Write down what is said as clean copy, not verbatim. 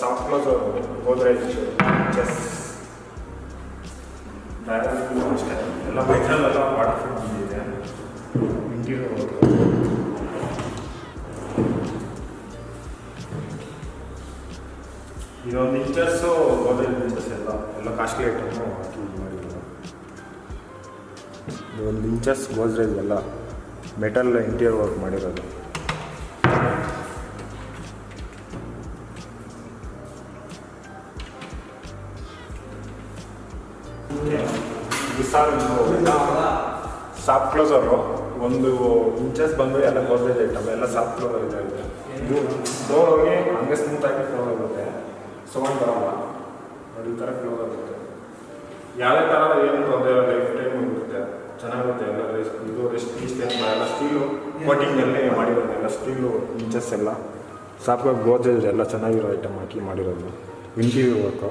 Soft closer Godrej chess ಅಷ್ಟೇ ಎಲ್ಲ material ಎಲ್ಲ ವಾಟರ್ ಪ್ರೂಫ್ ಬಂದಿದೆ. ಇಂಟೀರಿಯರ್ ವರ್ಕ್ ಇದೊಂದು ಇಂಚಸ್ಸು ಗೋದ್ರೇಜ್ ಇಂಚಸ್ ಎಲ್ಲ ಕಾಸ್ಟ್ಲಿ ಐಟಮು ಹಾಕಿ ಮಾಡಿದ್ರು. ಇದೊಂದು ಇಂಚಸ್ ಗೋದ್ರೇಜ್ ಎಲ್ಲ ಮೆಟಲ್ ಇಂಟೀರಿಯರ್ ವರ್ಕ್ ಮಾಡಿರೋದು. ಸಾಫ್ಟ್ ಕ್ಲೋಸರು ಒಂದು ಇಂಚಸ್ ಬಂದು ಎಲ್ಲ ಗೋದ್ರೇಜ್ ಐಟಮ್ ಎಲ್ಲ ಸಾಫ್ಟ್ ಕ್ಲೋಸರ್ ಇದೆ. ಇದು ಡೋರ್ ಹೋಗಿ ಹಂಗೆ ಸ್ಮೂತಾಗಿ ಕ್ಲೋಸ್ ಆಗುತ್ತೆ, ಸೌಂಡ್ ಬರಲ್ಲ ನೋಡಿ. ಈ ಥರ ಕ್ಲೋಸ್ ಆಗುತ್ತೆ. ಯಾವುದೇ ಥರ ಏನು ತೊಂದರೆ ಲೈಫ್ ಟೈಮ್ ಇರುತ್ತೆ, ಚೆನ್ನಾಗಿರುತ್ತೆ. ಎಲ್ಲ ಇದು ಎಲ್ಲ ಸ್ಟೀಲು ಕೋಟಿಂಗಲ್ಲಿ ಮಾಡಿರೋದು, ಎಲ್ಲ ಸ್ಟೀಲು ಇಂಚಸ್ ಎಲ್ಲ ಸಾಫ್ಟ್ ಗೋದ್ರೇಜ್ ಎಲ್ಲ ಚೆನ್ನಾಗಿರೋ ಐಟಮ್ ಹಾಕಿ ಮಾಡಿರೋದು ಇಂಟೀರಿಯರ್ ವರ್ಕು.